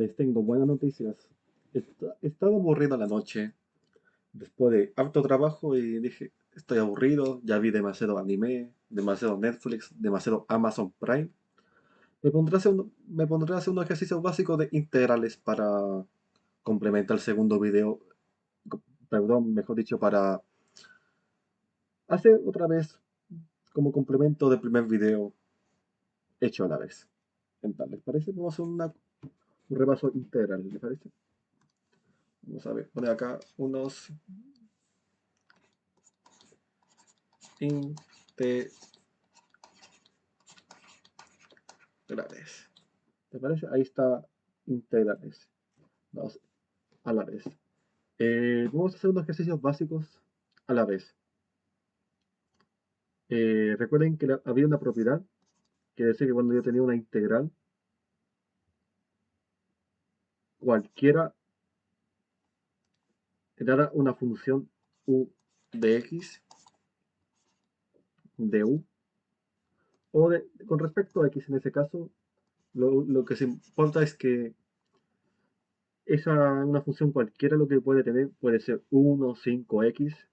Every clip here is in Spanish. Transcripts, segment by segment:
Les tengo buenas noticias. Estaba aburrido la noche, después de harto trabajo y dije, estoy aburrido, ya vi demasiado anime, demasiado Netflix, demasiado Amazon Prime. Me pondré a hacer un ejercicio básico de integrales para complementar el segundo video, perdón, mejor dicho, para hacer otra vez como complemento del primer video hecho a la vez. ¿Les parece? Vamos a hacer un repaso integral, ¿les parece? Vamos a ver, poner acá unos integrales. ¿Te parece? Ahí está integrales. Vamos a la vez. Vamos a hacer unos ejercicios básicos a la vez. Recuerden que había una propiedad que decía que cuando yo tenía una integral, cualquiera dada una función u de x, de u, o con respecto a x en ese caso, lo que se importa es que una función cualquiera lo que puede tener puede ser 1, 5x.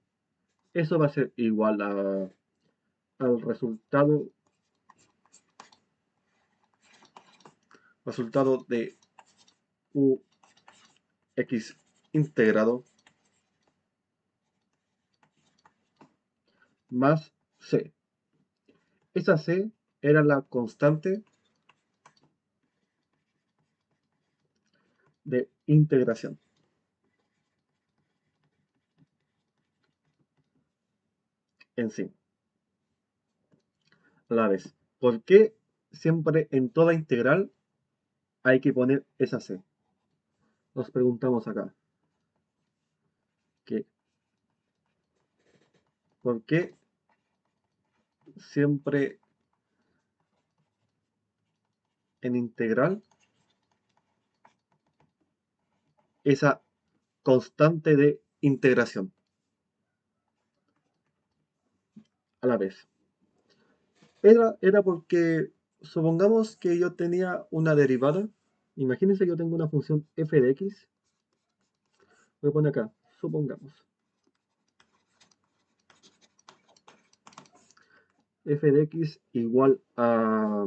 Eso va a ser igual al resultado de ux integrado más c. Esa c era la constante de integración. En sí. A la vez. ¿Por qué siempre en toda integral hay que poner esa c? Nos preguntamos acá. ¿Por qué siempre en integral esa constante de integración? A la vez. Era porque, supongamos que yo tenía una derivada. Imagínense que yo tengo una función f de x. Voy a poner acá, supongamos. F de x igual a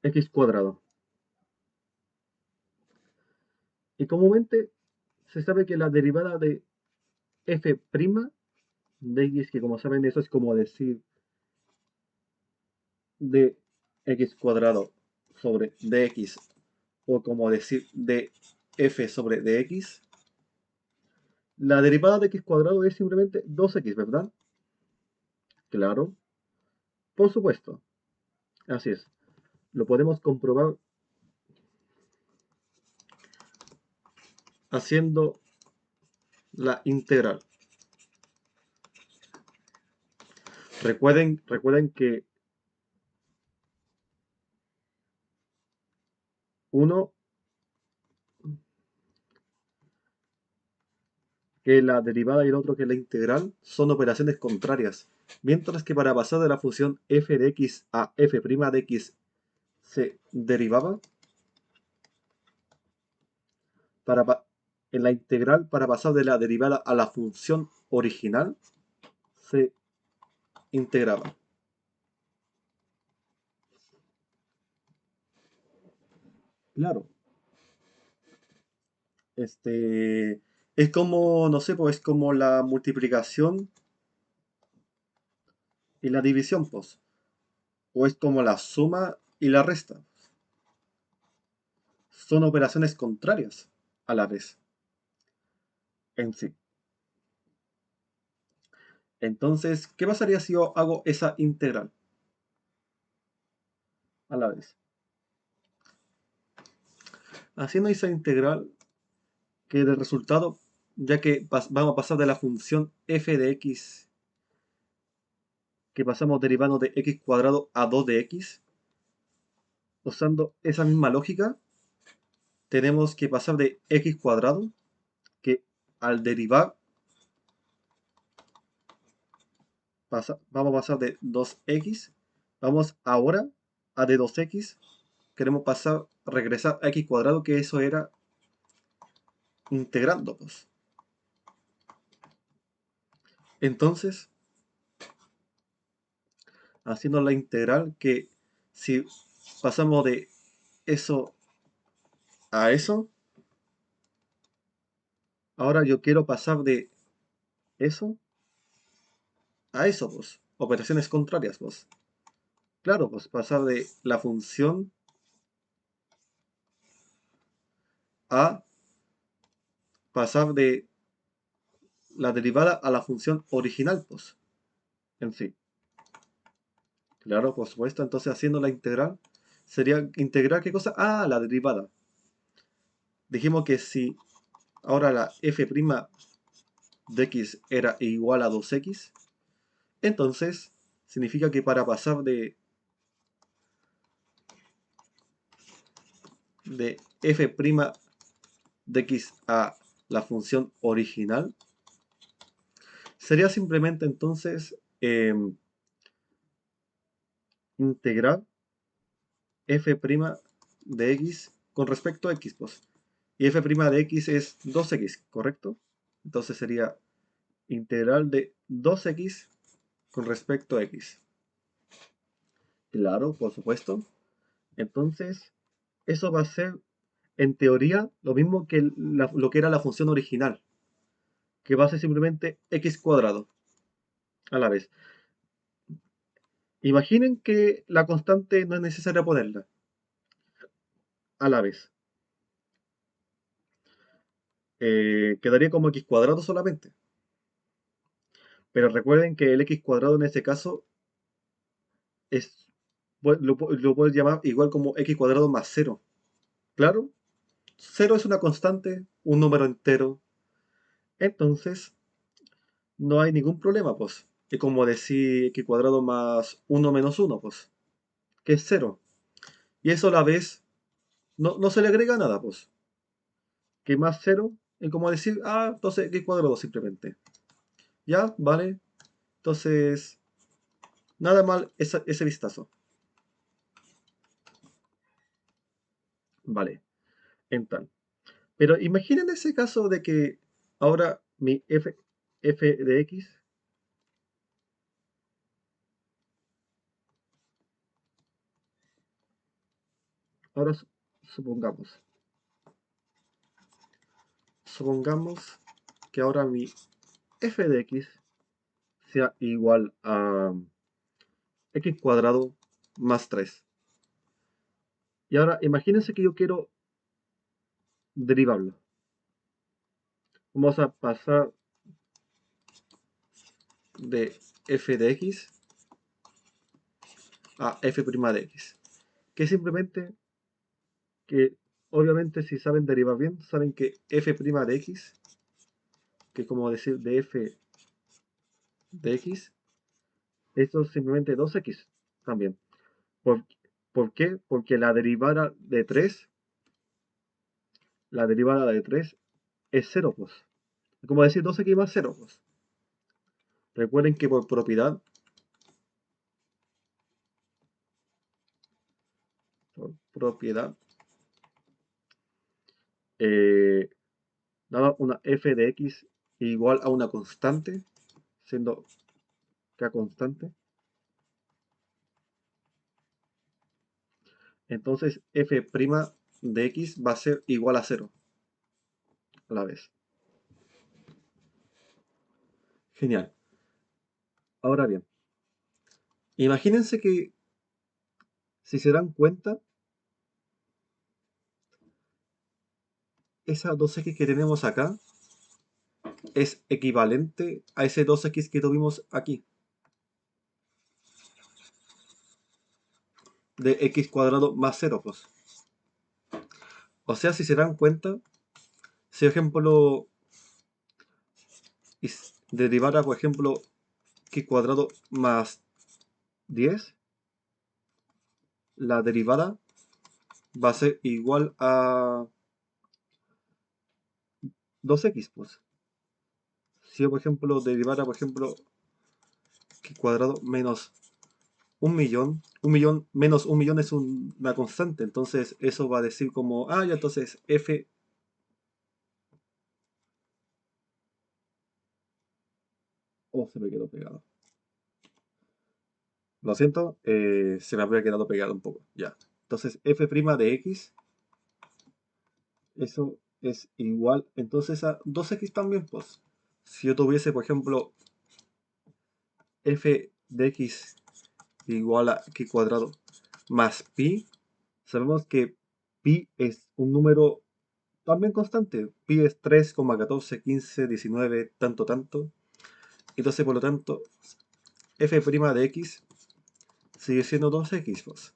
x cuadrado. Y comúnmente se sabe que la derivada de f' de x, que como saben eso es como decir de x cuadrado sobre dx, o como decir de f sobre dx, la derivada de x cuadrado es simplemente 2x, ¿verdad? Claro, por supuesto. Así es. Lo podemos comprobar haciendo la integral. Recuerden que la derivada y el otro que la integral son operaciones contrarias. Mientras que para pasar de la función f de x a f' de x se derivaba, en la integral para pasar de la derivada a la función original se integraba. Claro. Es como, no sé, pues es como la multiplicación y la división, pues. O es como la suma y la resta. Son operaciones contrarias a la vez en sí. Entonces, ¿qué pasaría si yo hago esa integral a la vez? Haciendo esa integral, que de resultado, ya que vamos a pasar de la función f de x, que pasamos derivando de x cuadrado a 2 de x, usando esa misma lógica, tenemos que pasar de x cuadrado, que al derivar vamos a pasar de 2x, vamos ahora a de 2x queremos pasar, regresar a x cuadrado, que eso era integrando, pues. Entonces, haciendo la integral, que si pasamos de eso a eso, ahora yo quiero pasar de eso a eso, pues. Operaciones contrarias, pues. Claro, pues pasar de la función a pasar de la derivada a la función original, pues, en sí. Claro, por supuesto. Entonces, haciendo la integral, sería integrar ¿qué cosa? Ah, la derivada. Dijimos que si ahora la f' de x era igual a 2x, entonces significa que para pasar de f' de x a la función original, sería simplemente entonces integrar f' de x con respecto a x, pues. Y f' de x es 2x, ¿correcto? Entonces sería integral de 2x con respecto a x. Claro, por supuesto. Entonces, eso va a ser, en teoría, lo mismo que lo que era la función original, que va a ser simplemente x cuadrado a la vez. Imaginen que la constante no es necesaria ponerla a la vez. Quedaría como x cuadrado solamente. Pero recuerden que el x cuadrado en este caso es, lo puedes llamar igual como x cuadrado más cero. ¿Claro? Cero es una constante, un número entero. Entonces, no hay ningún problema, pues. Es como decir x cuadrado más uno menos uno, pues. Que es cero. Y eso a la vez no se le agrega nada, pues. Que más cero es como decir, ah, entonces x cuadrado simplemente. ¿Ya? ¿Vale? Entonces, nada mal ese vistazo. Vale. Entonces. Pero imaginen ese caso de que ahora mi f de x, ahora supongamos, supongamos que ahora mi f de x sea igual a x cuadrado más 3. Y ahora imagínense que yo quiero derivarlo. Vamos a pasar de f de x a f' de x. Que es simplemente que, obviamente, si saben derivar bien, saben que f' de x, que como decir de f de x, esto es simplemente 2x también. ¿Por, ¿Por qué? Porque la derivada de 3 es cero, pues. Es como decir 2x más cero, pues. Recuerden que por propiedad, eh, dada una f de x igual a una constante, siendo k constante, entonces f' de x va a ser igual a cero a la vez. Genial. Ahora bien, imagínense que, si se dan cuenta, esa 2x que tenemos acá es equivalente a ese 2x que tuvimos aquí, de x cuadrado más cero, pues. O sea, si se dan cuenta, si por ejemplo derivara, por ejemplo, x cuadrado más 10, la derivada va a ser igual a 2x, pues. Si yo, por ejemplo, derivara, por ejemplo, x cuadrado menos un millón menos un millón es una constante, entonces eso va a decir como, ah, ya, entonces f, oh, se me quedó pegado. Lo siento, se me había quedado pegado un poco, ya. Entonces f' de x, eso es igual, entonces a 2x también, pues. Si yo tuviese, por ejemplo, f de x igual a x cuadrado más pi, sabemos que pi es un número también constante. Pi es 3,141519 tanto, tanto. Entonces, por lo tanto, f' de x sigue siendo 2x, pues.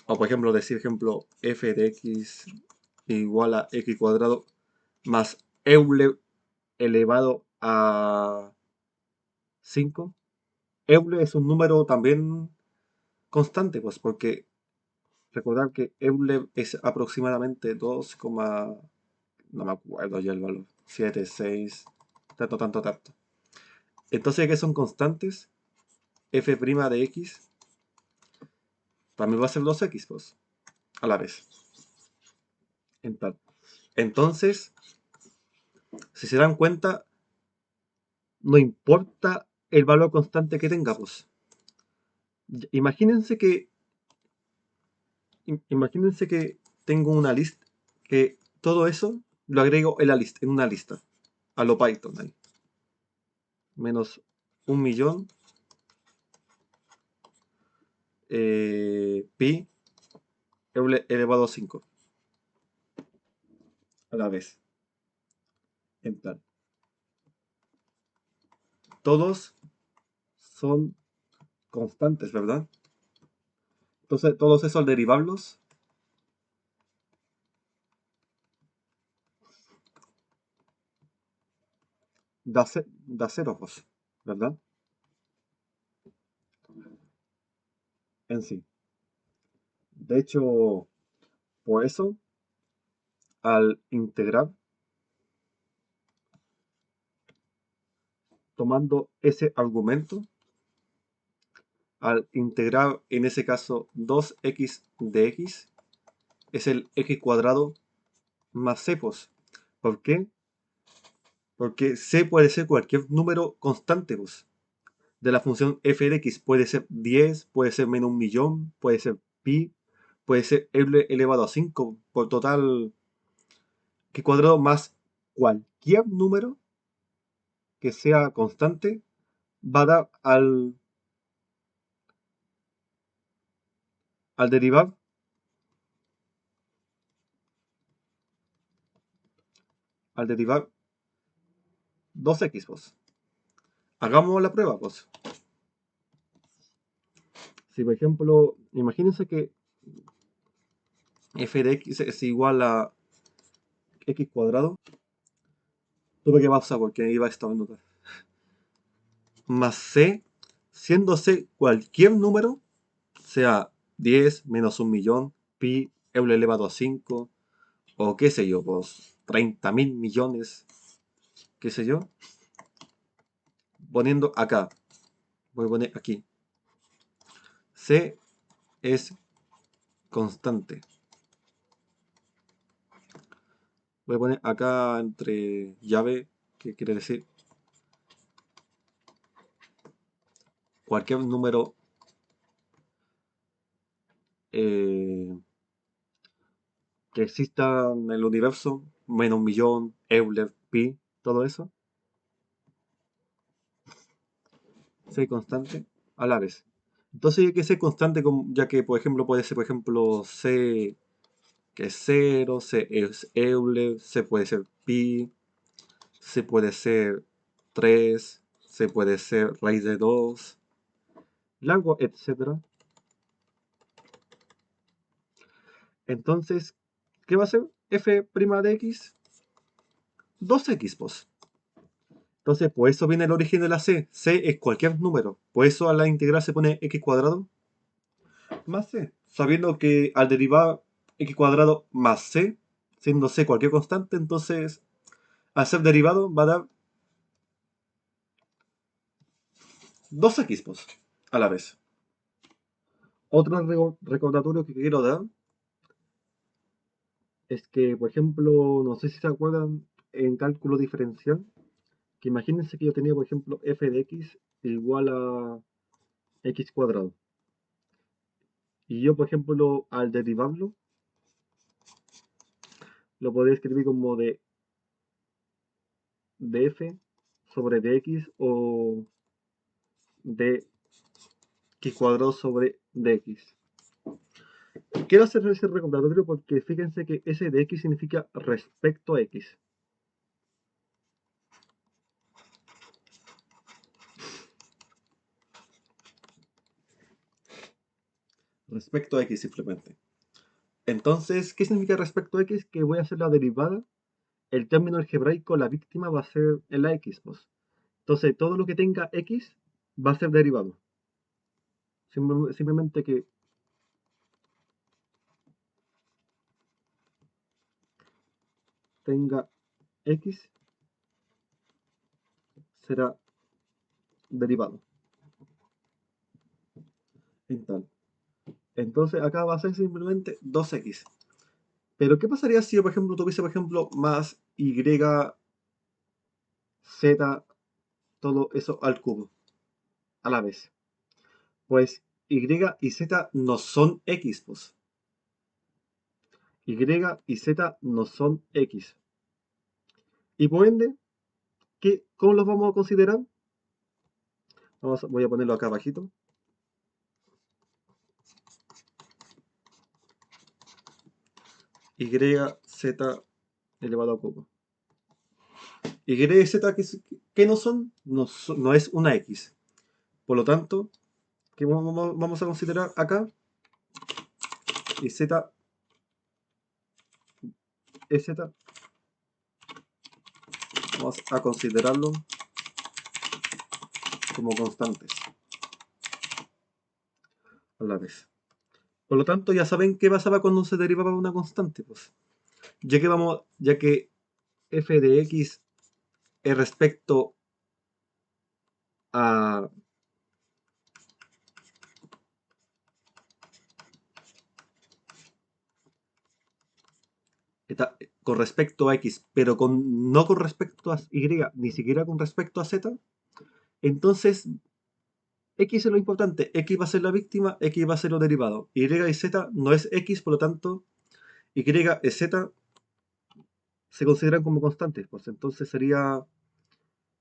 O por ejemplo, decir f de x igual a x cuadrado más eule elevado a 5. Eule es un número también constante, pues, porque recordar que Euler es aproximadamente 2, no me acuerdo ya el valor, 7, 6, tanto, tanto, tanto. Entonces, ¿qué son constantes? F' de x también va a ser 2x, pues, a la vez. Entonces, si se dan cuenta, no importa el valor constante que tenga, pues. Imagínense que, imagínense que tengo una lista, que todo eso lo agrego en la lista, en una lista, a lo Python ahí. Menos un millón pi elevado a 5 a la vez. Enter. Todos son constantes, ¿verdad? Entonces, todos esos al derivarlos da cero, pues, ¿verdad? En sí. De hecho, por eso, al integrar, tomando ese argumento, al integrar en ese caso 2x de x, es el x cuadrado más c, pues. ¿Por qué? Porque c puede ser cualquier número constante, pues. De la función f de x puede ser 10, puede ser menos un millón, puede ser pi, puede ser elevado a 5, por total, que cuadrado más cualquier número que sea constante va a dar al derivar, 2x, pues. Hagamos la prueba, pues. Si por ejemplo, imagínense que f de x es igual a x cuadrado, tuve que pausar porque iba a estornudar, más c, siendo c cualquier número, sea 10 menos un millón, pi, euler elevado a 5, o qué sé yo, pues 30.000 millones, qué sé yo, poniendo acá, voy a poner aquí, c es constante. Voy a poner acá entre llave, que quiere decir cualquier número eh, que exista en el universo, menos un millón, Euler, pi, todo eso, c constante a la vez. Entonces hay que ser constante, ya que por ejemplo puede ser, por ejemplo, c que es 0, c es Euler, c puede ser pi, c puede ser 3, c puede ser raíz de 2, largo, etcétera. Entonces, ¿qué va a ser f' de x? 2x, pues. Entonces, por eso viene el origen de la c. C es cualquier número. Por eso a la integral se pone x cuadrado más c. Sabiendo que al derivar x cuadrado más c, siendo c cualquier constante, entonces al ser derivado va a dar 2x, pues, a la vez. Otro recordatorio que quiero dar es que, por ejemplo, no sé si se acuerdan en cálculo diferencial, que imagínense que yo tenía, por ejemplo, f de x igual a x cuadrado. Y yo, por ejemplo, al derivarlo, lo podría escribir como de f sobre dx o de x cuadrado sobre dx. Quiero hacer ese recordatorio porque fíjense que ese de x significa respecto a x. Respecto a x simplemente. Entonces, ¿qué significa respecto a x? Que voy a hacer la derivada. El término algebraico, la víctima va a ser en la x, pues. Entonces, todo lo que tenga x va a ser derivado. Simplemente que tenga x será derivado. Entonces, acá va a ser simplemente 2x. Pero, ¿qué pasaría si yo, por ejemplo, tuviese, por ejemplo, más y, z, todo eso al cubo, a la vez? Pues y y z no son x, pues. Y y z no son x. Y por ende, ¿cómo los vamos a considerar? Voy a ponerlo acá abajito. Y, z elevado a cubo. Y, z, ¿qué no son? No es una x. Por lo tanto, ¿qué vamos a considerar acá? Y z, z, vamos a considerarlo como constantes a la vez. Por lo tanto, ya saben qué pasaba cuando se derivaba una constante, pues. Ya que f de x es respecto a con respecto a x, pero no con respecto a y, ni siquiera con respecto a z, entonces x es lo importante, x va a ser la víctima, x va a ser lo derivado, y z no es x, por lo tanto, y y z se consideran como constantes, pues entonces sería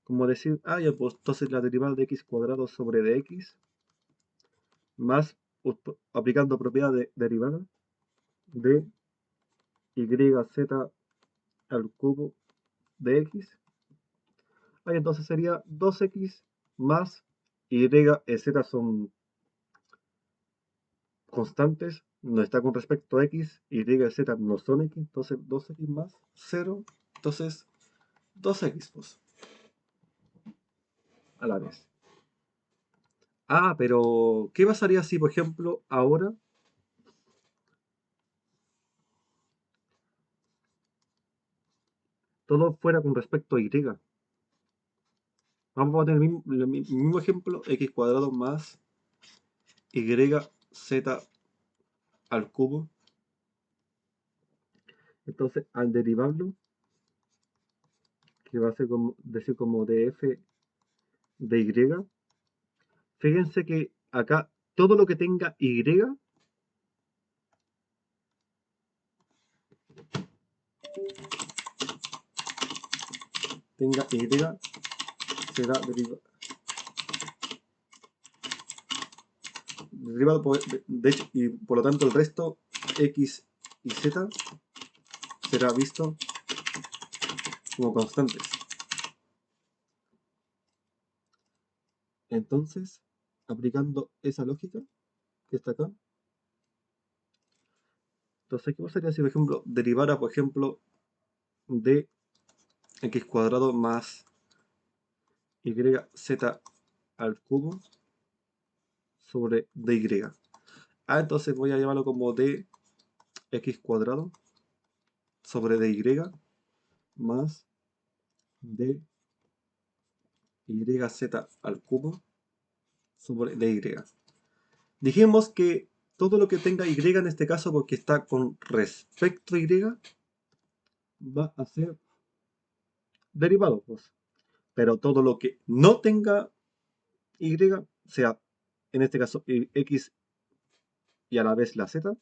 como decir, ya, pues entonces la derivada de x cuadrado sobre dx, más, aplicando propiedad de derivada, de z al cubo de x. Entonces sería 2x más y z son constantes, no está con respecto a x, y z no son x, entonces 2x más 0, entonces 2x pues, a la vez. Pero ¿qué pasaría si, por ejemplo, ahora todo fuera con respecto a y? Vamos a poner el mismo ejemplo, x cuadrado más y z al cubo. Entonces, al derivarlo, que va a ser como, decir como df de y, fíjense que acá todo lo que tenga y, será derivado de hecho, y por lo tanto el resto x y z será visto como constantes. Entonces, aplicando esa lógica que está acá, entonces, ¿qué pasaría si, por ejemplo, derivara, por ejemplo, de x cuadrado más y z al cubo sobre dy? Entonces voy a llamarlo como d x cuadrado sobre dy más d z al cubo sobre dy. Dijimos que todo lo que tenga y en este caso, porque está con respecto a y, va a ser derivado, pues. Pero todo lo que no tenga y, sea en este caso x y a la vez la z,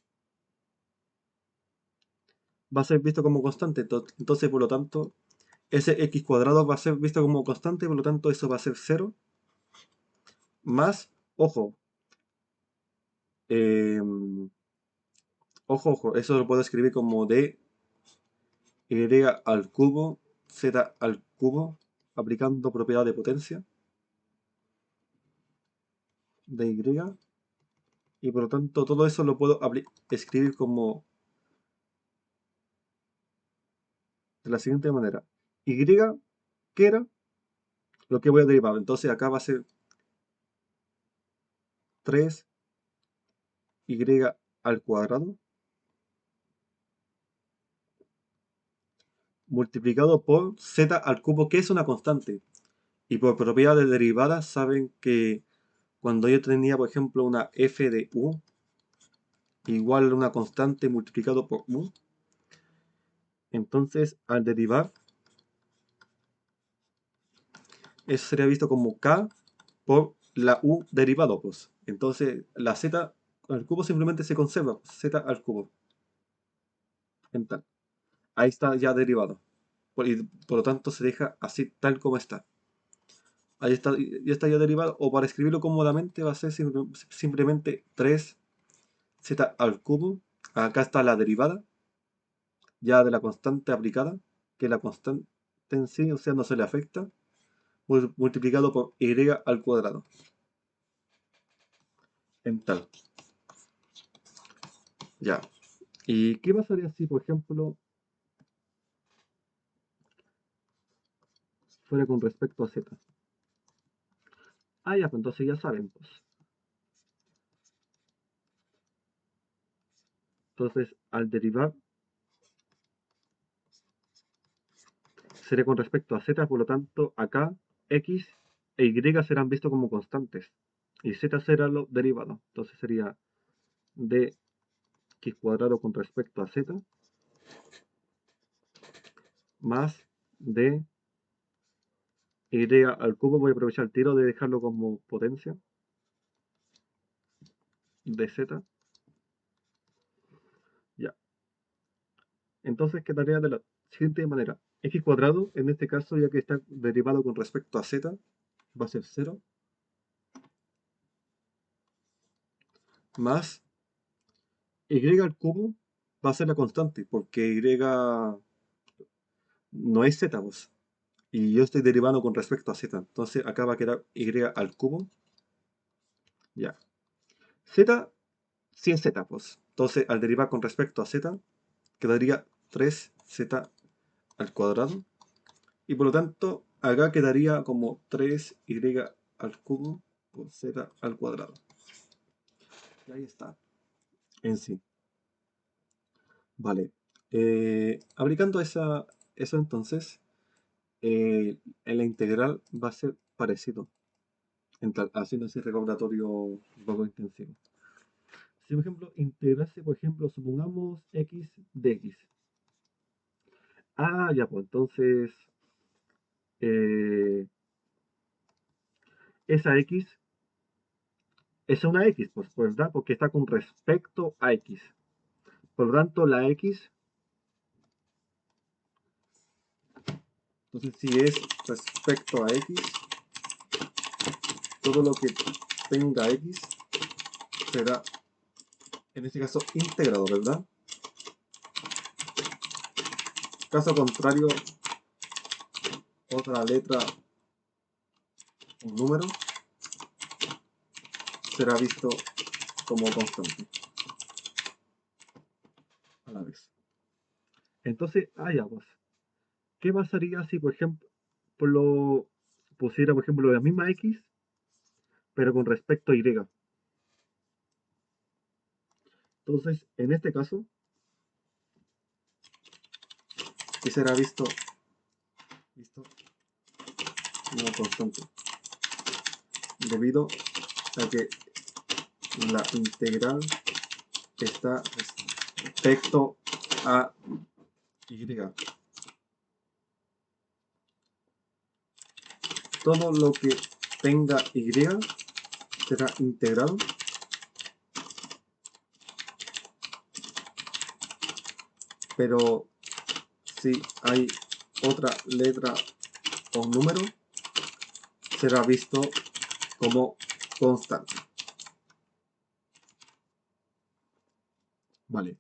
va a ser visto como constante. Entonces, por lo tanto, ese x cuadrado va a ser visto como constante, por lo tanto, eso va a ser 0 más, ojo, eh, ojo, eso lo puedo escribir como d y al cubo z al cubo, aplicando propiedad de potencia de y, y por lo tanto todo eso lo puedo escribir como de la siguiente manera. Y, ¿qué era? Lo que voy a derivar. Entonces acá va a ser 3y al cuadrado multiplicado por z al cubo, que es una constante. Y por propiedad de derivada saben que cuando yo tenía, por ejemplo, una f de u igual a una constante multiplicado por u, entonces al derivar, eso sería visto como k por la u derivado, pues. Entonces la z al cubo simplemente se conserva, pues, z al cubo. En tal. Ahí está ya derivado. Y por lo tanto se deja así tal como está. Ahí está, ya está ya derivado. O para escribirlo cómodamente va a ser simplemente 3z al cubo. Acá está la derivada ya de la constante aplicada, que la constante en sí, o sea, no se le afecta, multiplicado por y al cuadrado. En tal. Ya. ¿Y qué pasaría si, por ejemplo, fuera con respecto a z? Ah, ya, pues entonces ya saben, pues. Entonces, al derivar, sería con respecto a z, por lo tanto, acá x e y serán vistos como constantes. Y z será lo derivado. Entonces sería dx cuadrado con respecto a z más d y al cubo. Voy a aprovechar el tiro de dejarlo como potencia de z. Ya. Entonces quedaría de la siguiente manera. X cuadrado, en este caso, ya que está derivado con respecto a z, va a ser 0 más y al cubo va a ser la constante, porque y no es z, pues. Y yo estoy derivando con respecto a z. Entonces acá va a quedar y al cubo. Ya. Z sí es z, pues. Entonces al derivar con respecto a z, quedaría 3z al cuadrado. Y por lo tanto, acá quedaría como 3y al cubo por z al cuadrado. Y ahí está, en sí. Vale. Aplicando eso entonces, en la integral va a ser parecido. Haciendo ese recordatorio un poco intensivo. Si por ejemplo integrase, por ejemplo, supongamos x de x. Ah, ya, pues entonces eh, esa x es una x, pues, ¿verdad? Porque está con respecto a x. Por lo tanto, la x, entonces si es respecto a x, todo lo que tenga x será, en este caso, integrado, ¿verdad? Caso contrario, otra letra, un número, será visto como constante a la vez. Entonces, ya, pues, ¿qué pasaría si, por ejemplo, pusiera, por ejemplo, la misma x, pero con respecto a y? Entonces, en este caso, ¿qué será visto como constante? Debido a que la integral está respecto a y. Todo lo que tenga y será integrado, pero si hay otra letra o número, será visto como constante. Vale.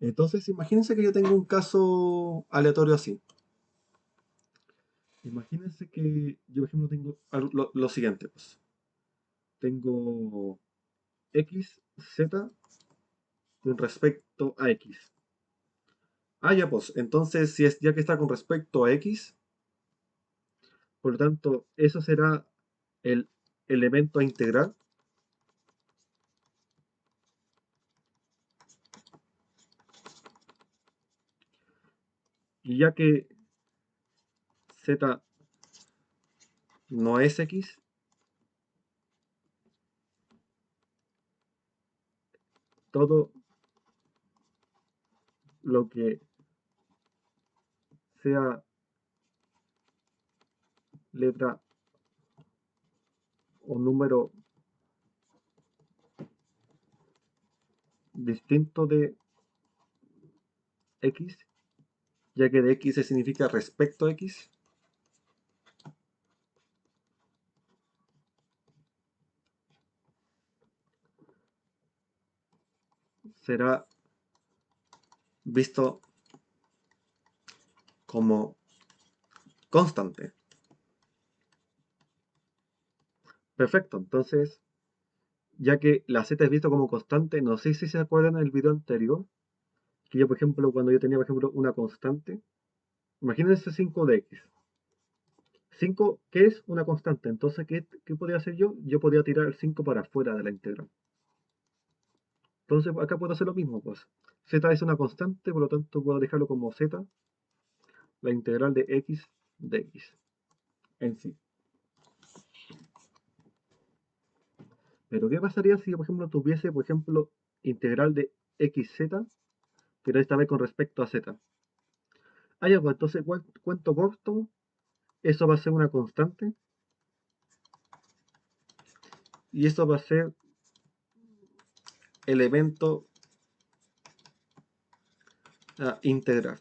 Entonces, imagínense que yo tengo un caso aleatorio así. Imagínense que yo, por ejemplo, tengo lo siguiente, pues. Tengo x, z con respecto a x. Ah, ya, pues. Entonces, si es ya que está con respecto a x, por lo tanto, eso será el elemento a integrar. Y ya que z no es x, todo lo que sea letra o número distinto de x, ya que de x se significa respecto a x, será visto como constante. Perfecto, entonces, ya que la z es visto como constante, no sé si se acuerdan del video anterior, que yo, por ejemplo, cuando yo tenía, por ejemplo, una constante, imagínense 5 de x. 5, ¿qué es una constante? Entonces, ¿qué podía hacer yo? Yo podía tirar el 5 para afuera de la integral. Entonces, acá puedo hacer lo mismo, pues. Z es una constante, por lo tanto, puedo dejarlo como z, la integral de x en sí. Pero, ¿qué pasaría si yo, por ejemplo, tuviese, por ejemplo, integral de xz, pero esta vez con respecto a z? Ah, ya, pues entonces, cuento corto, eso va a ser una constante, y eso va a ser el evento a integrar.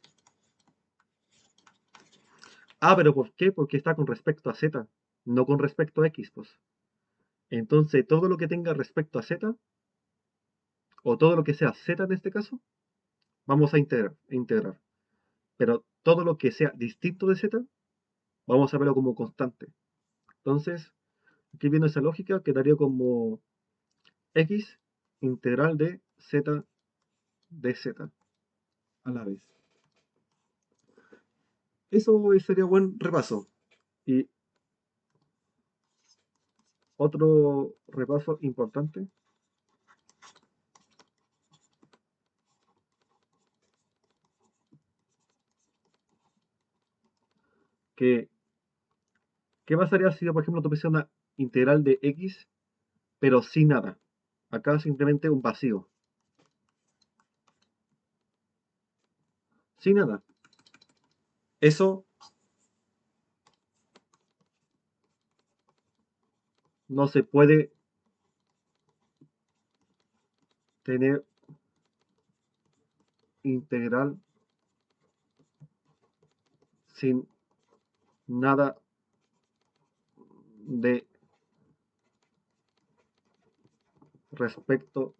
Ah, pero ¿por qué? Porque está con respecto a z, no con respecto a x, pues. Entonces, todo lo que tenga respecto a z, o todo lo que sea z en este caso, vamos a integrar. Pero todo lo que sea distinto de z, vamos a verlo como constante. Entonces, aquí viendo esa lógica, quedaría como x integral de z de z a la vez. Eso sería buen repaso. Y otro repaso importante, que ¿qué pasaría si yo, por ejemplo, tuviese una integral de x, pero sin nada? Acá simplemente un vacío. Sin nada. Eso no se puede tener integral sin nada de respecto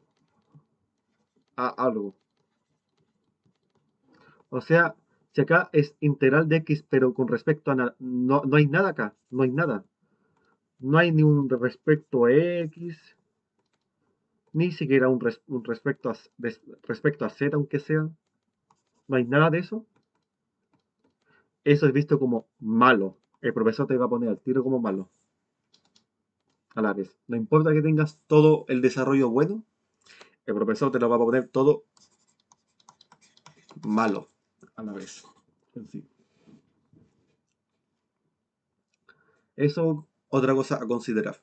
a algo. O sea, si acá es integral de x, pero con respecto a nada, no hay nada acá, no hay nada. No hay ni un respecto a x, ni siquiera un respecto a z, aunque sea. No hay nada de eso. Eso es visto como malo. El profesor te va a poner al tiro como malo a la vez. No importa que tengas todo el desarrollo bueno, el profesor te lo va a poner todo malo a la vez. En sí. Eso, otra cosa a considerar.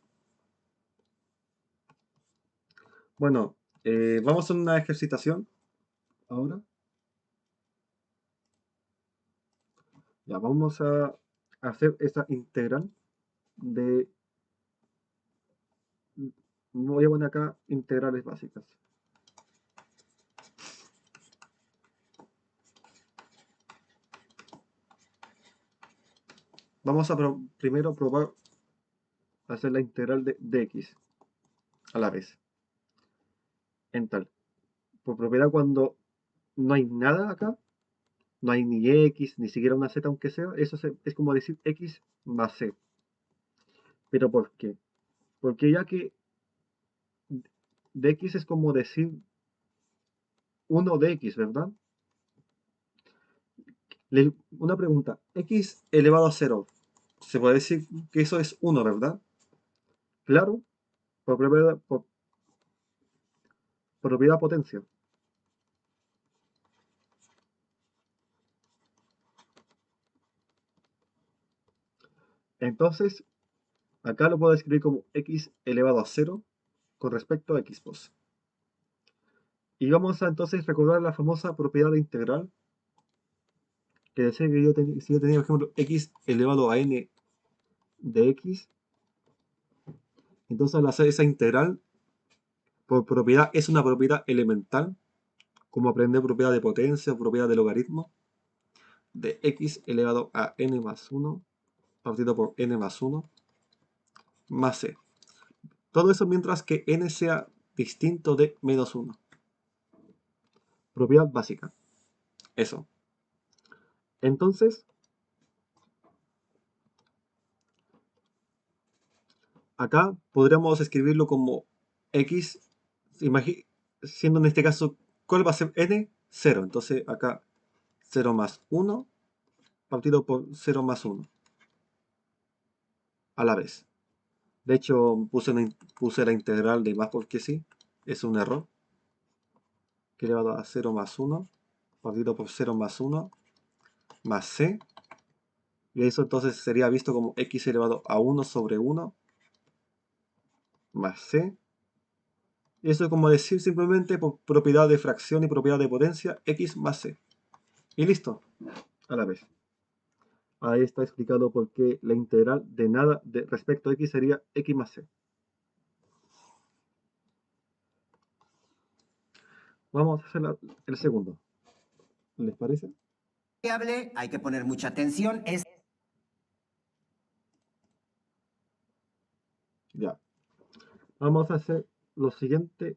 Bueno, Vamos a hacer una ejercitación ahora. Ya, vamos a hacer esta integral de... Voy a poner acá integrales básicas. Vamos a primero probar hacer la integral de x a la vez. En tal. Por propiedad, cuando no hay nada acá, no hay ni x, ni siquiera una z, aunque sea, eso es como decir x más c. ¿Pero por qué? Porque ya que de x es como decir 1 de x, ¿verdad? Una pregunta, x elevado a 0, se puede decir que eso es 1, ¿verdad? Claro, por propiedad potencia. Entonces, acá lo puedo escribir como x elevado a 0 con respecto a x pos. Y vamos a entonces recordar la famosa propiedad de integral, que decía que si yo tenía, por ejemplo, x elevado a n de x, entonces al hacer esa integral, por propiedad, es una propiedad elemental, como aprender propiedad de potencia o propiedad de logaritmo, de x elevado a n más 1, partido por n más 1, más c. Todo eso mientras que n sea distinto de menos 1. Propiedad básica. Eso. Entonces, acá podríamos escribirlo como x, siendo en este caso, ¿cuál va a ser n? 0. Entonces acá 0 más 1 partido por 0 más 1 a la vez. De hecho, puse la integral de más porque sí. Es un error. Que elevado a 0 más 1 partido por 0 más 1 más c. Y eso entonces sería visto como x elevado a 1 sobre 1 más c. Y eso es como decir simplemente por propiedad de fracción y propiedad de potencia x más c. Y listo, a la vez. Ahí está explicado por qué la integral de nada respecto a x sería x más c. Vamos a hacer el segundo. ¿Les parece? Hay que poner mucha atención. Ya. Vamos a hacer lo siguiente,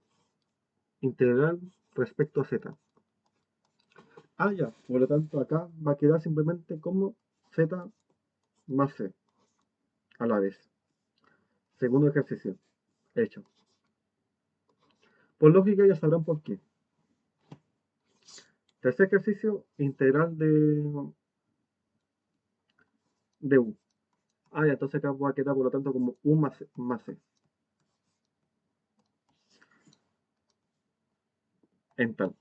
integral respecto a z. Ya. Por lo tanto, acá va a quedar simplemente como z más c a la vez. Segundo ejercicio. Hecho. Por lógica ya sabrán por qué. Tercer ejercicio, integral de u. Ya, entonces acá va a quedar por lo tanto como u más c. En tal.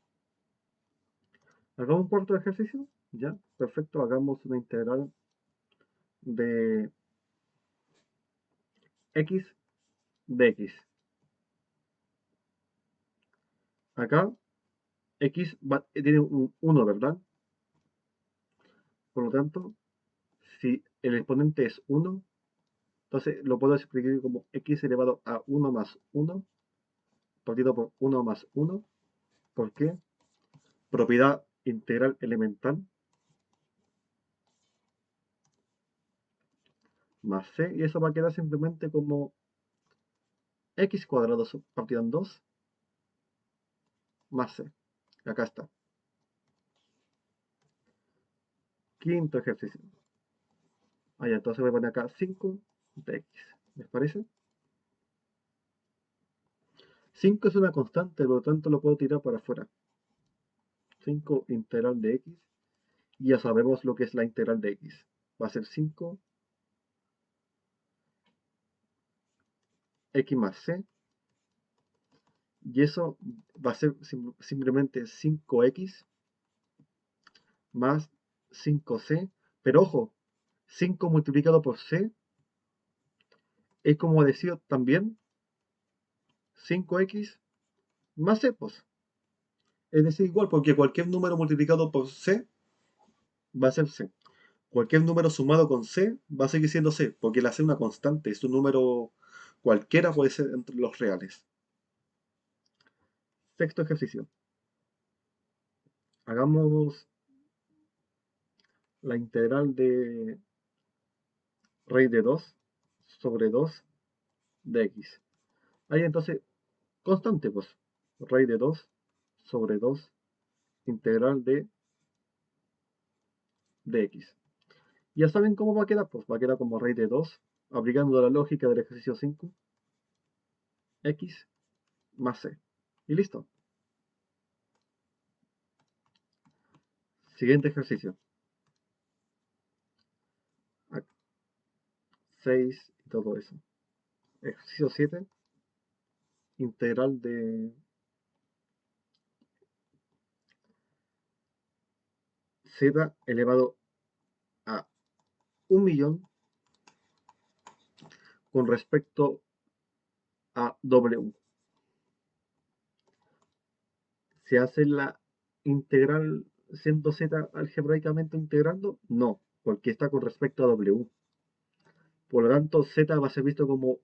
Hagamos un cuarto ejercicio. Ya, perfecto. Hagamos una integral de x de x. Acá x tiene un 1, ¿verdad? Por lo tanto, si el exponente es 1, entonces lo puedo escribir como x elevado a 1 más 1 partido por 1 más 1. ¿Por qué? Propiedad integral elemental más c. Y eso va a quedar simplemente como x cuadrado partido en 2 más c. Acá está. Quinto ejercicio. Ya, entonces voy a poner acá 5 de x. ¿Les parece? 5 es una constante, por lo tanto lo puedo tirar para afuera. 5 integral de x. Y ya sabemos lo que es la integral de x. Va a ser 5 x más c. Y eso va a ser simplemente 5x más 5c. Pero ojo, 5 multiplicado por c es como decir también 5x más c, pues. Es decir, igual, porque cualquier número multiplicado por c va a ser c. Cualquier número sumado con c va a seguir siendo c, porque la c es una constante, es un número cualquiera, puede ser entre los reales. Sexto ejercicio. Hagamos la integral de raíz de 2 sobre 2 de x. Ahí entonces, constante, pues. Raíz de 2 sobre 2 integral de x. Ya saben cómo va a quedar, pues va a quedar como raíz de 2, aplicando la lógica del ejercicio 5, x más c. Y listo. Siguiente ejercicio. 6 y todo eso. Ejercicio 7, integral de z elevado a 1.000.000 con respecto a w. ¿Se hace la integral siendo z algebraicamente integrando? No, porque está con respecto a w. Por lo tanto, z va a ser visto como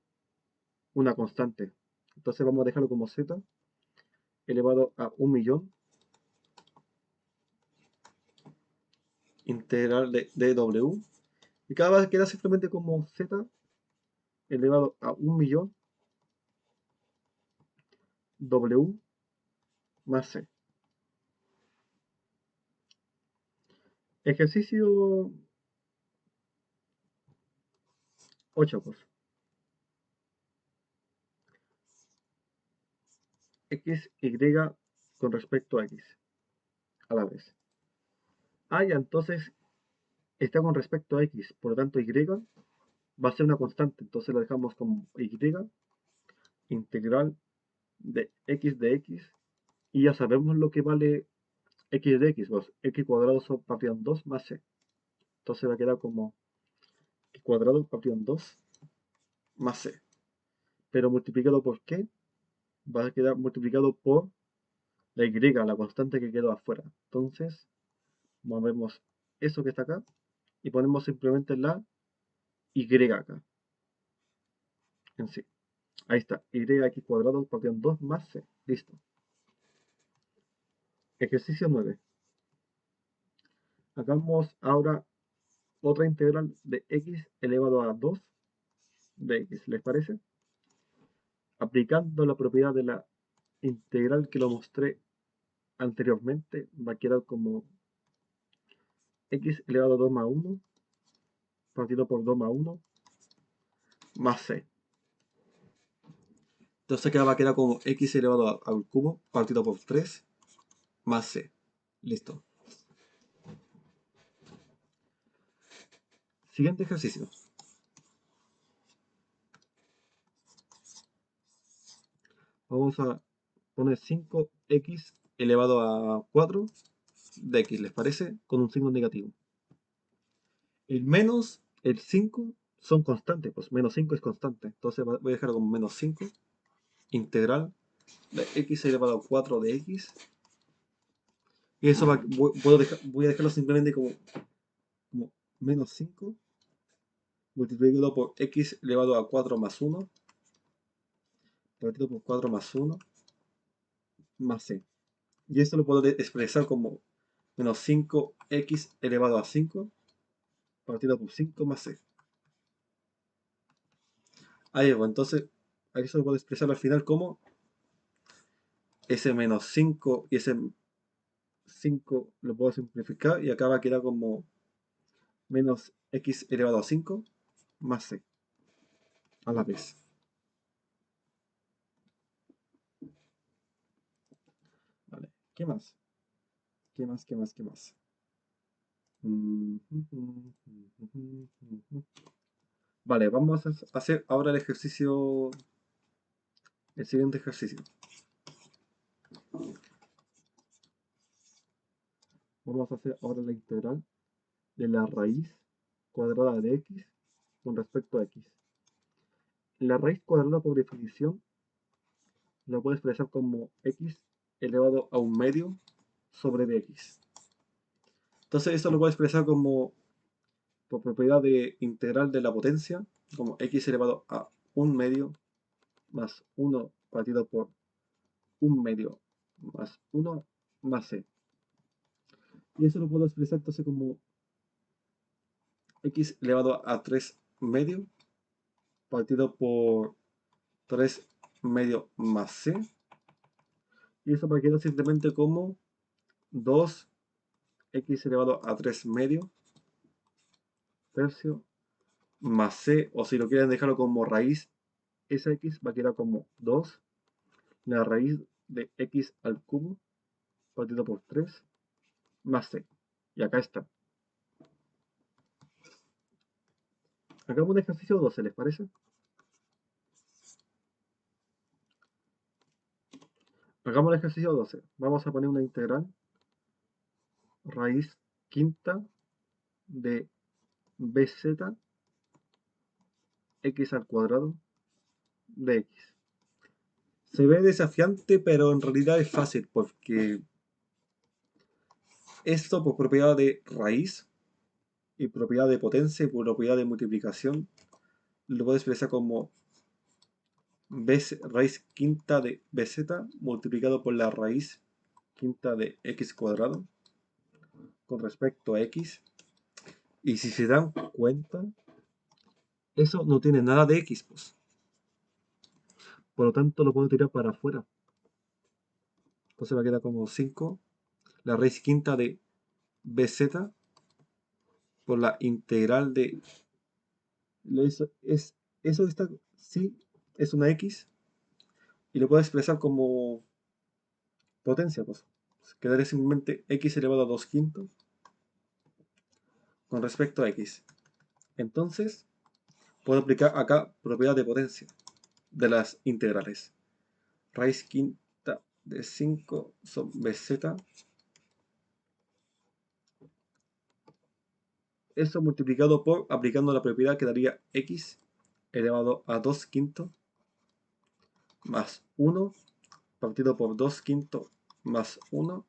una constante. Entonces vamos a dejarlo como z elevado a 1.000.000 integral de w. Y cada vez queda simplemente como z elevado a 1.000.000 w más c. Ejercicio 8, pues. X, Y con respecto a X a la vez. Ah, ya, entonces está con respecto a X, por lo tanto Y va a ser una constante, entonces lo dejamos como Y integral de X y ya sabemos lo que vale X de X, pues X cuadrado partido en 2 más C. Entonces va a quedar como X cuadrado partido en 2 más C. Pero multiplicado por ¿qué? Va a quedar multiplicado por la Y, la constante que quedó afuera. Entonces, movemos eso que está acá y ponemos simplemente la Y acá, en sí. Ahí está, YX cuadrado partido en 2 más C. Listo. Ejercicio 9. Hagamos ahora otra integral de X elevado a 2 de X. ¿Les parece? Aplicando la propiedad de la integral que lo mostré anteriormente, va a quedar como X elevado a 2 más 1 partido por 2 más 1 más C. Entonces acá va a quedar como X elevado al cubo partido por 3 más C. Listo. Siguiente ejercicio. Vamos a poner 5x elevado a 4 de x, ¿les parece? Con un signo negativo. El menos, el 5 son constantes, pues menos 5 es constante. Entonces voy a dejar como menos 5 integral de x elevado a 4 de x. Y eso voy a dejarlo simplemente como menos 5 multiplicado por x elevado a 4 más 1 partido por 4 más 1 más c. Y esto lo puedo expresar como menos 5x elevado a 5 partido por 5 más c. Ahí va, entonces ahí se lo puedo expresar al final como ese menos 5 y ese 5 lo puedo simplificar y acá va a quedar como menos x elevado a 5 más c a la vez. Vale, ¿qué más? ¿Qué más? ¿Qué más? ¿Qué más? Vale, vamos a hacer ahora el siguiente ejercicio. Vamos a hacer ahora la integral de la raíz cuadrada de x con respecto a x. La raíz cuadrada por definición lo puedo expresar como x elevado a un medio sobre dx. Entonces esto lo puedo expresar como por propiedad de integral de la potencia, como x elevado a un medio más 1 partido por un medio más 1 más c. Y eso lo puedo expresar entonces como x elevado a 3 medio partido por 3 medio más c. Y eso me queda simplemente como 2x elevado a 3 medio tercio más c, o si lo quieren dejarlo como raíz, esa x va a quedar como 2 la raíz de x al cubo partido por 3 más c. Y acá está. Hagamos un ejercicio 12, ¿les parece? Hagamos el ejercicio 12. Vamos a poner una integral raíz quinta de bz x al cuadrado de x. Se ve desafiante, pero en realidad es fácil porque esto por propiedad de raíz y propiedad de potencia y propiedad de multiplicación lo puedo expresar como raíz quinta de bz multiplicado por la raíz quinta de x cuadrado con respecto a x. Y si se dan cuenta, eso no tiene nada de x, pues. Por lo tanto, lo puedo tirar para afuera. Entonces me queda como 5 la raíz quinta de bz por la integral de... Eso está, sí, es una x y lo puedo expresar como potencia, pues. Quedaría simplemente x elevado a 2 quintos con respecto a x. Entonces, puedo aplicar acá propiedad de potencia de las integrales. Raíz quinta de 5 sobre bz. Eso multiplicado por, aplicando la propiedad, quedaría x elevado a 2 quintos más 1 partido por 2 quintos más 1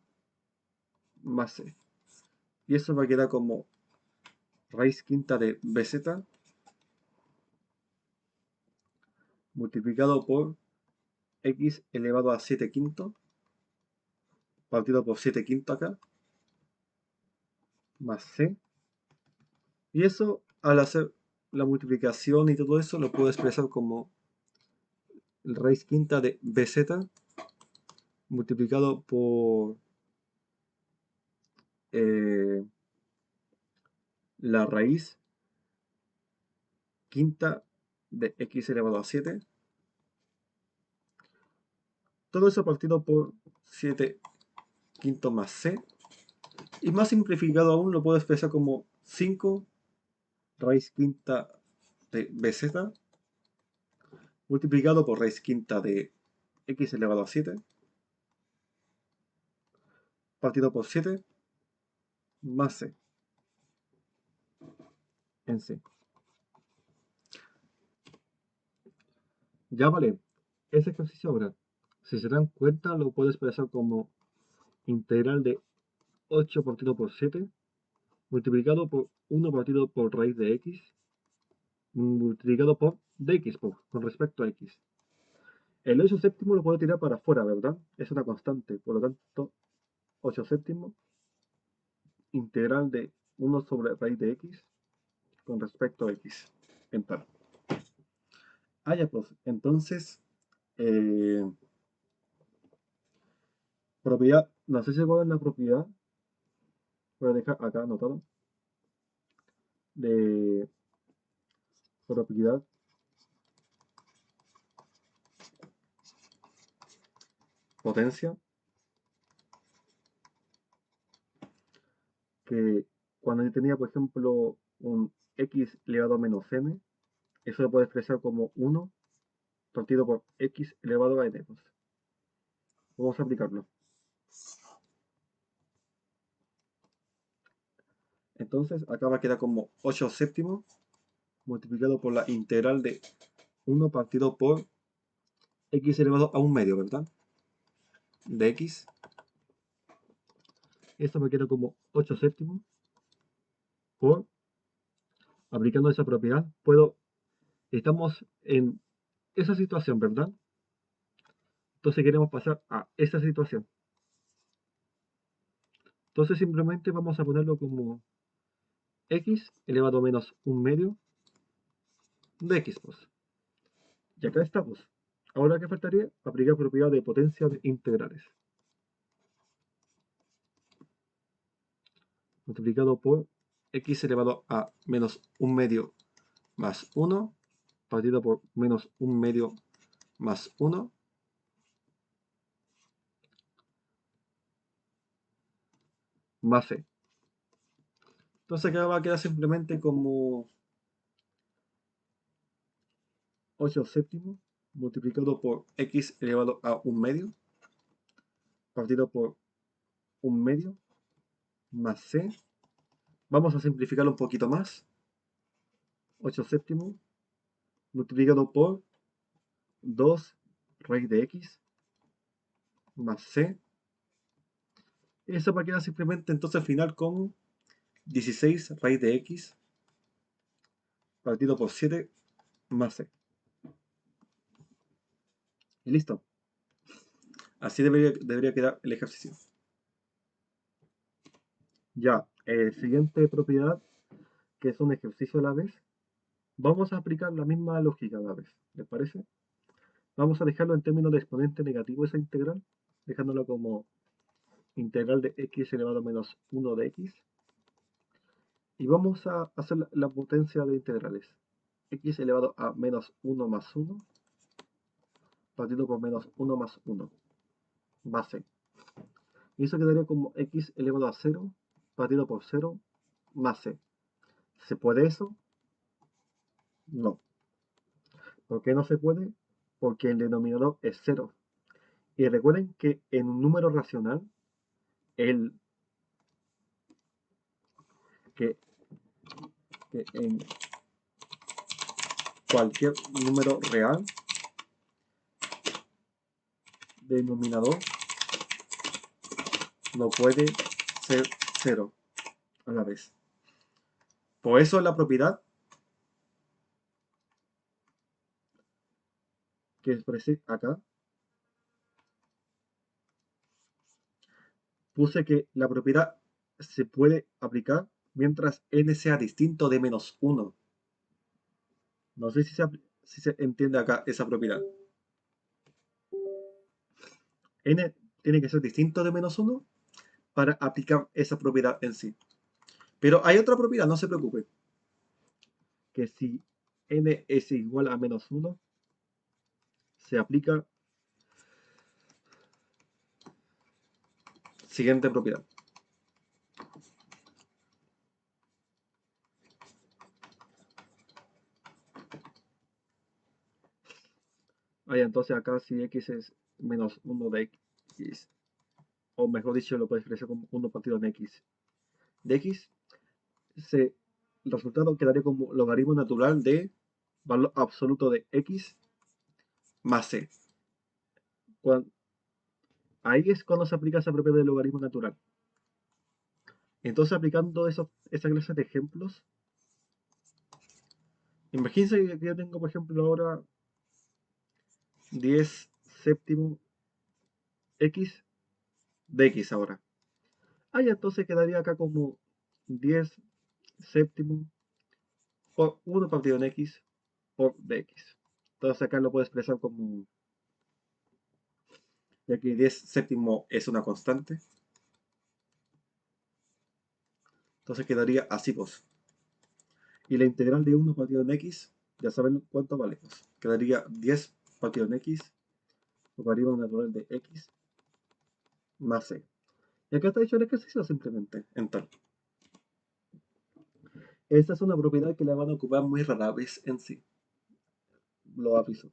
más c. Y eso va a quedar como raíz quinta de bz multiplicado por x elevado a 7 quintos partido por 7 quintos acá más c. Y eso, al hacer la multiplicación y todo eso, lo puedo expresar como raíz quinta de bz multiplicado por eh, la raíz quinta de x elevado a 7. Todo eso partido por 7 quintos más c. Y más simplificado aún lo puedo expresar como 5 raíz quinta de bz multiplicado por raíz quinta de x elevado a 7 partido por 7 más c en c. Ya vale, ese ejercicio ahora, si se dan cuenta, lo puedo expresar como integral de 8 partido por 7 multiplicado por 1 partido por raíz de x multiplicado por dx con respecto a x. El 8 séptimo lo puedo tirar para afuera, ¿verdad? Es una constante, por lo tanto 8 séptimo integral de 1 sobre raíz de x con respecto a x en tal. Ah, ya pues, entonces, eh, propiedad, no sé si cuál es la propiedad, voy a dejar acá anotado, de propiedad potencia, que cuando yo tenía, por ejemplo, un x elevado a menos n, eso lo puedo expresar como 1 partido por x elevado a n. Pues. Vamos a aplicarlo. Entonces, acá va a quedar como 8 séptimos multiplicado por la integral de 1 partido por x elevado a un medio, ¿verdad? De x. Esto me queda como 8 séptimos por, aplicando esa propiedad, estamos en esa situación, ¿verdad? Entonces queremos pasar a esa situación. Entonces simplemente vamos a ponerlo como x elevado a menos un medio de x, pues. Y acá estamos. Ahora, ¿qué faltaría? Aplicar propiedad de potencia de integrales. Multiplicado por x elevado a menos un medio más 1, partido por menos un medio más 1, más c. Entonces acá va a quedar simplemente como 8 séptimos multiplicado por x elevado a un medio, partido por un medio más c. Vamos a simplificarlo un poquito más. 8 séptimos multiplicado por 2 raíz de x más c. Eso va a quedar simplemente entonces al final como 16 raíz de x partido por 7 más c. Y listo. Así debería quedar el ejercicio. Ya, siguiente propiedad, que es un ejercicio a la vez. Vamos a aplicar la misma lógica a la vez. ¿Les parece? Vamos a dejarlo en términos de exponente negativo esa integral, dejándolo como integral de x elevado a menos 1 de x. Y vamos a hacer la potencia de integrales. X elevado a menos 1 más 1, partido por menos 1 más 1, más c. Y eso quedaría como x elevado a 0, partido por 0, más c. ¿Se puede eso? No. ¿Por qué no se puede? Porque el denominador es 0. Y recuerden que en un número racional, el, que, que en cualquier número real, denominador no puede ser 0 a la vez. Por eso la propiedad que expresé acá, puse que la propiedad se puede aplicar mientras n sea distinto de menos 1. No sé si se entiende acá esa propiedad. N tiene que ser distinto de menos 1 para aplicar esa propiedad en sí. Pero hay otra propiedad, no se preocupe. Que si n es igual a menos 1, se aplica siguiente propiedad. Entonces acá si x es menos 1 de x, o mejor dicho, lo puedes expresar como 1 partido en x de x, el resultado quedaría como logaritmo natural de valor absoluto de x más c. Ahí es cuando se aplica esa propiedad del logaritmo natural. Entonces, aplicando esa clase de ejemplos, imagínense que yo tengo, por ejemplo, ahora 10 séptimo x de x ahora. Entonces quedaría acá como 10 séptimo por 1 partido en x por dx. Entonces acá lo puedo expresar como, ya que 10 séptimo es una constante, entonces quedaría así, pues. Y la integral de 1 partido en x, ya saben cuánto vale, pues. Quedaría 10 partido en x, logaritmo natural de x, más c. Y acá está hecho el ejercicio simplemente, en tal. Esta es una propiedad que la van a ocupar muy rara vez en sí, lo aviso.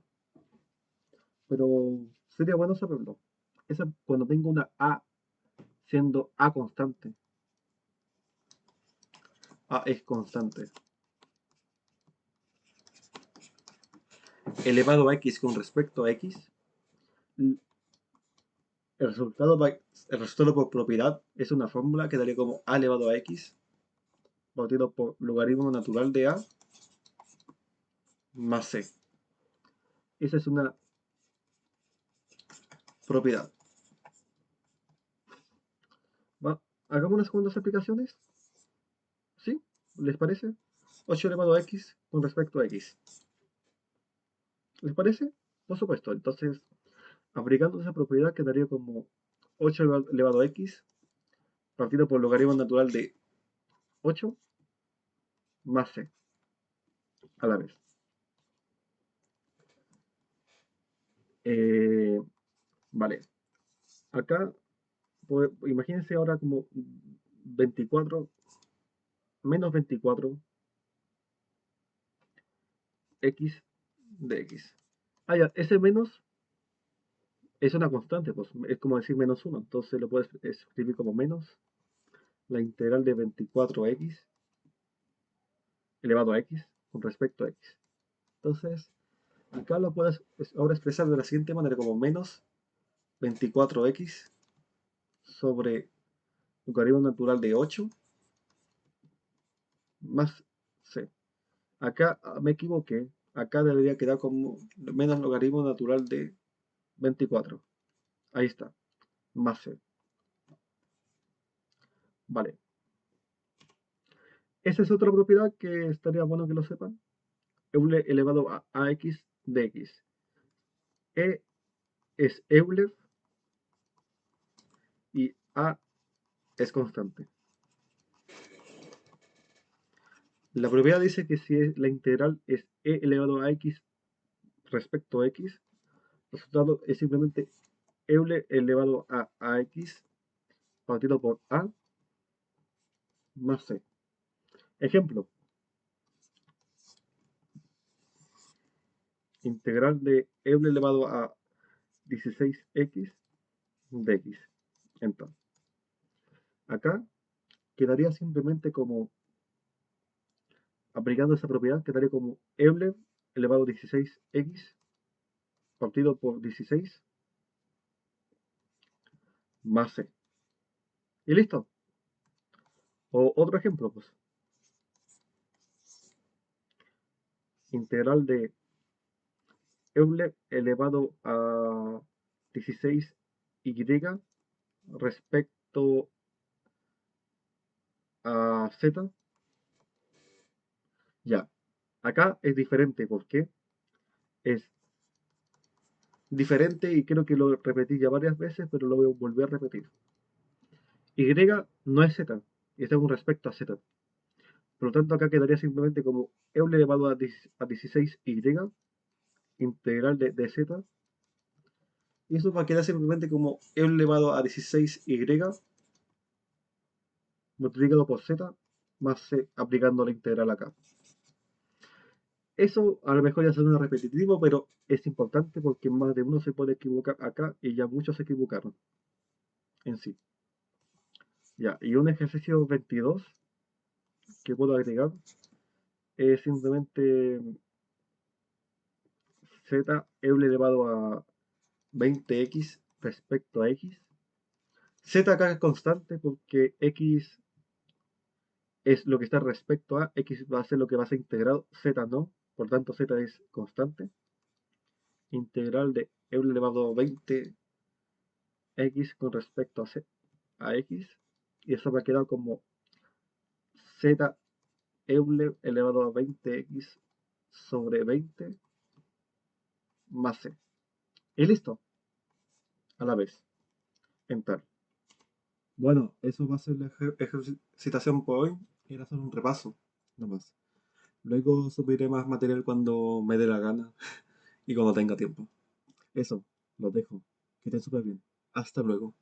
Pero sería bueno saberlo. Esa cuando tengo una a siendo a constante. A es constante. Elevado a x con respecto a x. el resultado por propiedad es una fórmula que daría como a elevado a x partido por logaritmo natural de a más c. Esa es una propiedad. Hagamos unas cuantas aplicaciones. ¿Sí? ¿Les parece? 8 elevado a x con respecto a x. ¿Les parece? Por supuesto. Entonces, aplicando esa propiedad quedaría como 8 elevado a x partido por logaritmo natural de 8 más c a la vez. Eh, vale. Acá, pues, imagínense ahora como 24 menos 24 x de x. Ah, ya, ese menos es una constante, pues es como decir menos 1. Entonces lo puedes escribir como menos la integral de 24x elevado a x con respecto a x. Entonces, acá lo puedes ahora expresar de la siguiente manera como menos 24x sobre logaritmo natural de 8 más c. Acá me equivoqué. Acá debería quedar como menos logaritmo natural de 24. Ahí está. Más c. Vale. Esa es otra propiedad que estaría bueno que lo sepan. Euler elevado a ax de x. E es Euler y a es constante. La propiedad dice que si la integral es e elevado a x respecto a x, el resultado es simplemente Euler elevado a ax partido por a más c. Ejemplo, integral de Euler elevado a 16x de x. Entonces, acá quedaría simplemente como, aplicando esa propiedad, quedaría como Euler elevado a 16x partido por 16 más c. Y listo. O otro ejemplo, pues, integral de Euler elevado a 16y respecto a z. Ya, acá es diferente, porque es diferente y creo que lo repetí ya varias veces, pero lo voy a volver a repetir. Y no es z, y está con respecto a z. Por lo tanto, acá quedaría simplemente como Euler elevado a 16y integral de z. Y eso va a quedar simplemente como Euler elevado a 16y multiplicado por z más c aplicando la integral acá. Eso a lo mejor ya suena repetitivo, pero es importante porque más de uno se puede equivocar acá y ya muchos se equivocaron en sí. Ya, y un ejercicio 22 que puedo agregar es simplemente z Euler elevado a 20x respecto a x. Z acá es constante porque x es lo que está respecto a, x va a ser lo que va a ser integrado, z no, por tanto z es constante. Integral de Euler elevado a 20x con respecto a x, y eso va a quedar como z Euler elevado a 20x sobre 20 más c. Y listo, a la vez, entrar. Bueno, eso va a ser la ejercitación por hoy. Era solo un repaso, nomás. Luego subiré más material cuando me dé la gana y cuando tenga tiempo. Eso, los dejo. Que estén súper bien. Hasta luego.